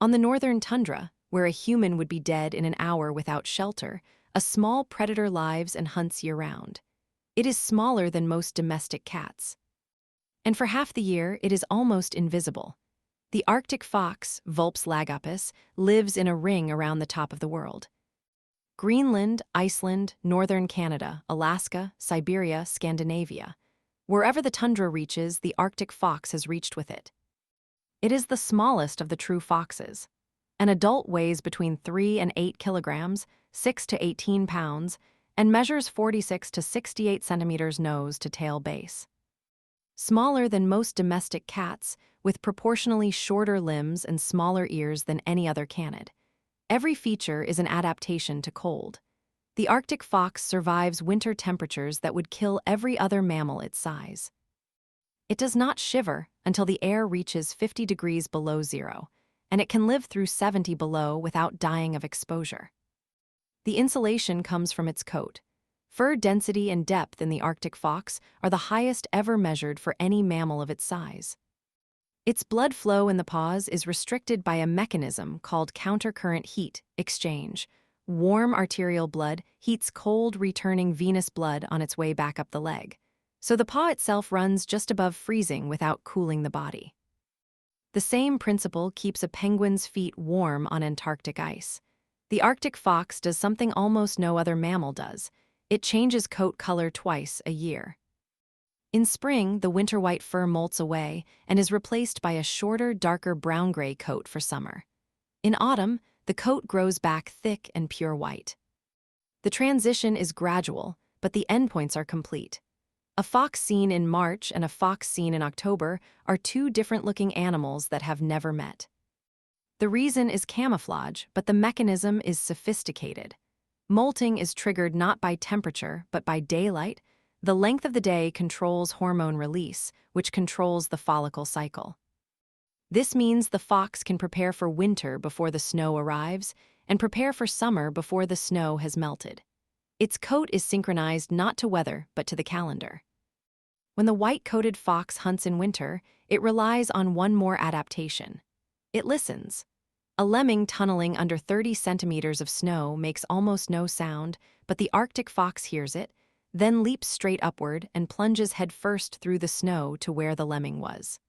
On the northern tundra, where a human would be dead in an hour without shelter, a small predator lives and hunts year-round. It is smaller than most domestic cats. And for half the year, it is almost invisible. The Arctic fox, Vulpes lagopus, lives in a ring around the top of the world. Greenland, Iceland, northern Canada, Alaska, Siberia, Scandinavia. Wherever the tundra reaches, the Arctic fox has reached with it. It is the smallest of the true foxes. An adult weighs between 3 and 8 kilograms, 6 to 18 pounds, and measures 46 to 68 centimeters nose to tail base. Smaller than most domestic cats, with proportionally shorter limbs and smaller ears than any other canid. Every feature is an adaptation to cold. The Arctic fox survives winter temperatures that would kill every other mammal its size. It does not shiver until the air reaches 50 degrees below zero, and it can live through 70 below without dying of exposure. The insulation comes from its coat. Fur density and depth in the Arctic fox are the highest ever measured for any mammal of its size. Its blood flow in the paws is restricted by a mechanism called countercurrent heat exchange. Warm arterial blood heats cold returning venous blood on its way back up the leg, so the paw itself runs just above freezing without cooling the body. The same principle keeps a penguin's feet warm on Antarctic ice. The Arctic fox does something almost no other mammal does. It changes coat color twice a year. In spring, the winter white fur molts away and is replaced by a shorter, darker brown-gray coat for summer. In autumn, the coat grows back thick and pure white. The transition is gradual, but the endpoints are complete. A fox seen in March and a fox seen in October are two different-looking animals that have never met. The reason is camouflage, but the mechanism is sophisticated. Molting is triggered not by temperature, but by daylight. The length of the day controls hormone release, which controls the follicle cycle. This means the fox can prepare for winter before the snow arrives and prepare for summer before the snow has melted. Its coat is synchronized not to weather, but to the calendar. When the white-coated fox hunts in winter, it relies on one more adaptation. It listens. A lemming tunneling under 30 centimeters of snow makes almost no sound, but the Arctic fox hears it, then leaps straight upward and plunges headfirst through the snow to where the lemming was.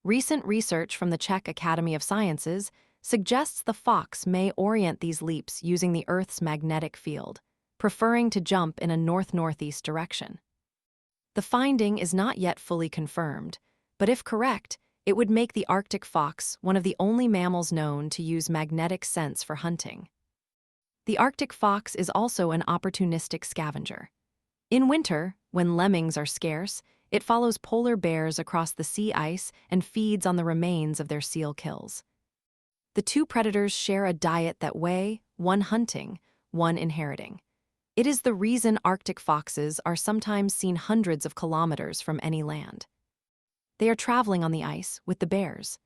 Recent research from the Czech Academy of Sciences suggests the fox may orient these leaps using the Earth's magnetic field, preferring to jump in a north-northeast direction. The finding is not yet fully confirmed, but if correct, it would make the Arctic fox one of the only mammals known to use magnetic sense for hunting. The Arctic fox is also an opportunistic scavenger. In winter, when lemmings are scarce, it follows polar bears across the sea ice and feeds on the remains of their seal kills. The two predators share a diet that weigh, one hunting, one inheriting. It is the reason Arctic foxes are sometimes seen hundreds of kilometers from any land. They are traveling on the ice with the bears.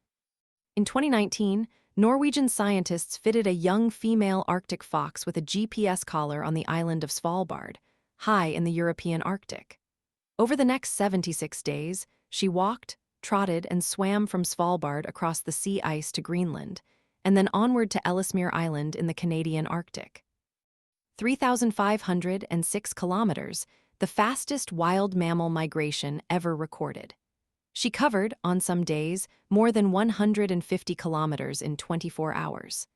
In 2019, Norwegian scientists fitted a young female Arctic fox with a GPS collar on the island of Svalbard, high in the European Arctic. Over the next 76 days, she walked, trotted, and swam from Svalbard across the sea ice to Greenland, and then onward to Ellesmere Island in the Canadian Arctic. 3,506 kilometers, the fastest wild mammal migration ever recorded. She covered, on some days, more than 150 kilometers in 24 hours.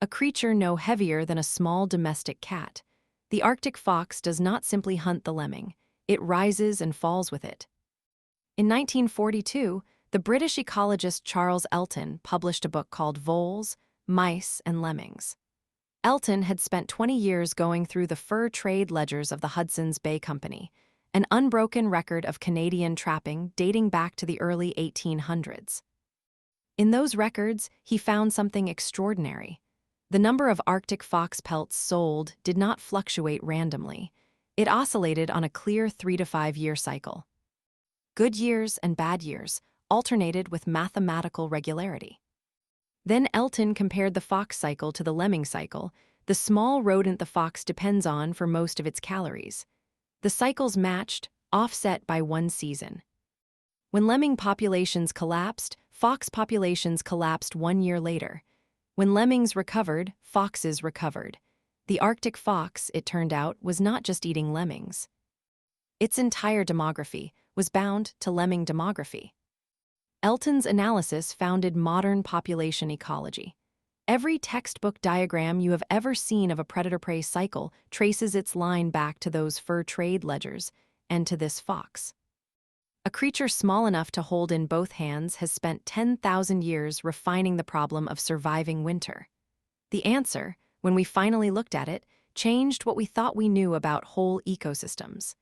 A creature no heavier than a small domestic cat, the Arctic fox does not simply hunt the lemming, it rises and falls with it. In 1942, the British ecologist Charles Elton published a book called Voles, Mice, and Lemmings. Elton had spent 20 years going through the fur trade ledgers of the Hudson's Bay Company, an unbroken record of Canadian trapping dating back to the early 1800s. In those records, he found something extraordinary. The number of Arctic fox pelts sold did not fluctuate randomly. It oscillated on a clear 3 to 5 year cycle. Good years and bad years alternated with mathematical regularity. Then Elton compared the fox cycle to the lemming cycle, the small rodent the fox depends on for most of its calories. The cycles matched, offset by one season. When lemming populations collapsed, fox populations collapsed 1 year later. When lemmings recovered, foxes recovered. The Arctic fox, it turned out, was not just eating lemmings. Its entire demography was bound to lemming demography. Elton's analysis founded modern population ecology. Every textbook diagram you have ever seen of a predator-prey cycle traces its line back to those fur trade ledgers and to this fox. A creature small enough to hold in both hands has spent 10,000 years refining the problem of surviving winter. The answer, when we finally looked at it, changed what we thought we knew about whole ecosystems.